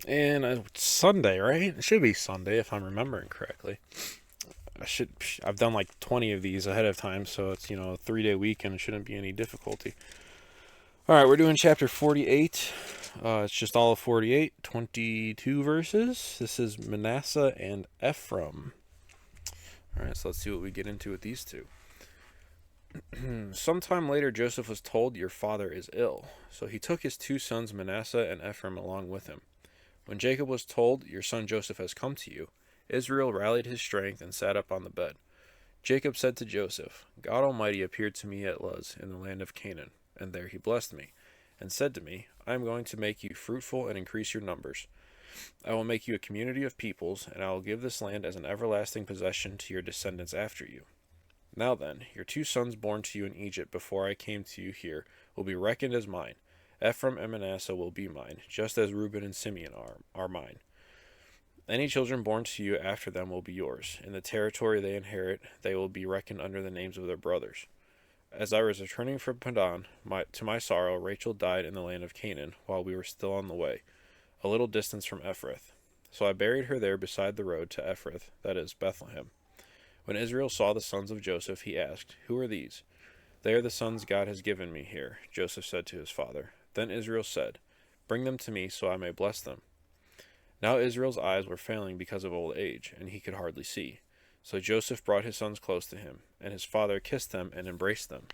And it's Sunday, right? It should be Sunday if I'm remembering correctly. I've done like 20 of these ahead of time, so it's, a 3-day weekend. It shouldn't be any difficulty. All right, we're doing chapter 48. It's just all of 48, 22 verses. This is Manasseh and Ephraim. All right, so let's see what we get into with these two. Sometime later, Joseph was told, "Your father is ill." So he took his two sons, Manasseh and Ephraim, along with him. When Jacob was told, "Your son Joseph has come to you," Israel rallied his strength and sat up on the bed. Jacob said to Joseph, "God Almighty appeared to me at Luz in the land of Canaan, and there he blessed me, and said to me, I am going to make you fruitful and increase your numbers. I will make you a community of peoples, and I will give this land as an everlasting possession to your descendants after you. Now then, your two sons born to you in Egypt before I came to you here will be reckoned as mine. Ephraim and Manasseh will be mine, just as Reuben and Simeon are mine. Any children born to you after them will be yours. In the territory they inherit, they will be reckoned under the names of their brothers. As I was returning from Padan, to my sorrow, Rachel died in the land of Canaan while we were still on the way, a little distance from Ephrath. So I buried her there beside the road to Ephrath, that is, Bethlehem. When Israel saw the sons of Joseph, he asked, Who are these? They are the sons God has given me here, Joseph said to his father. Then Israel said, Bring them to me so I may bless them. Now Israel's eyes were failing because of old age, and he could hardly see. So Joseph brought his sons close to him, and his father kissed them and embraced them.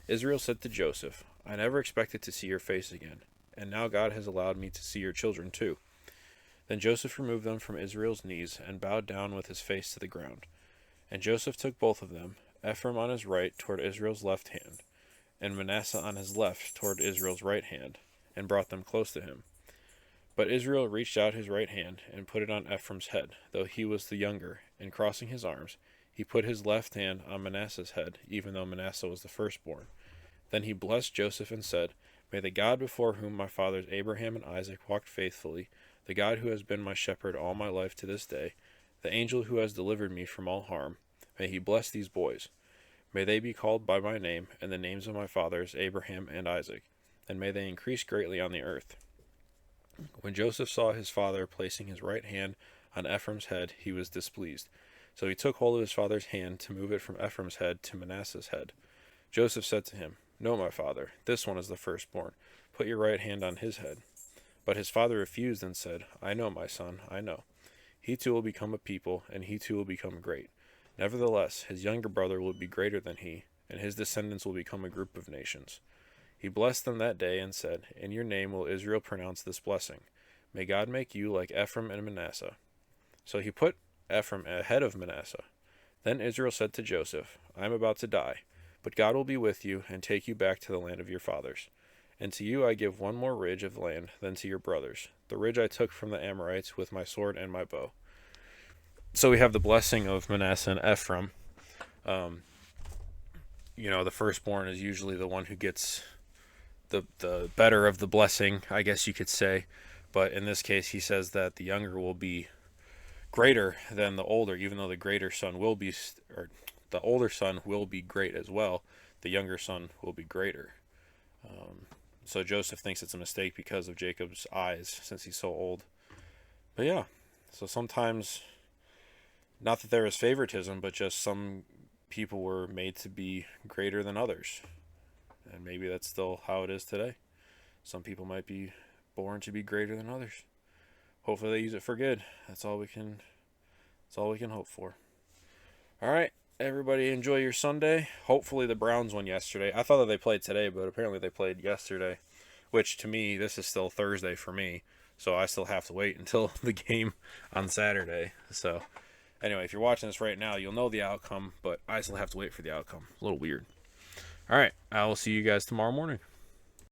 Israel said to Joseph, I never expected to see your face again, and now God has allowed me to see your children too. Then Joseph removed them from Israel's knees and bowed down with his face to the ground. And Joseph took both of them, Ephraim on his right toward Israel's left hand, and Manasseh on his left toward Israel's right hand, and brought them close to him. But Israel reached out his right hand and put it on Ephraim's head, though he was the younger, and crossing his arms, he put his left hand on Manasseh's head, even though Manasseh was the firstborn. Then he blessed Joseph and said, May the God before whom my fathers Abraham and Isaac walked faithfully, the God who has been my shepherd all my life to this day, the angel who has delivered me from all harm, may he bless these boys. May they be called by my name and the names of my fathers Abraham and Isaac, and may they increase greatly on the earth. When Joseph saw his father placing his right hand on Ephraim's head, he was displeased. So he took hold of his father's hand to move it from Ephraim's head to Manasseh's head. Joseph said to him, No, my father, this one is the firstborn. Put your right hand on his head. But his father refused and said, I know, my son, I know. He too will become a people, and he too will become great. Nevertheless, his younger brother will be greater than he, and his descendants will become a group of nations. He blessed them that day and said, In your name will Israel pronounce this blessing. May God make you like Ephraim and Manasseh. So he put Ephraim ahead of Manasseh. Then Israel said to Joseph, I am about to die, but God will be with you and take you back to the land of your fathers. And to you I give one more ridge of land than to your brothers, the ridge I took from the Amorites with my sword and my bow. So we have the blessing of Manasseh and Ephraim. Um, the firstborn is usually the one who gets the better of the blessing, I guess you could say. But in this case, he says that the younger will be greater than the older, even though the greater son will be, or the older son will be great as well. The younger son will be greater. So Joseph thinks it's a mistake because of Jacob's eyes, since he's so old. But yeah, so sometimes, not that there is favoritism, but just some people were made to be greater than others. And maybe that's still how it is today. Some people might be born to be greater than others. Hopefully they use it for good. That's all we can hope for. All right, everybody, enjoy your Sunday. Hopefully the Browns won yesterday. I thought that they played today, but apparently they played yesterday, which to me, this is still Thursday for me. So I still have to wait until the game on Saturday. So anyway, if you're watching this right now, you'll know the outcome, but I still have to wait for the outcome. A little weird. All right, I will see you guys tomorrow morning.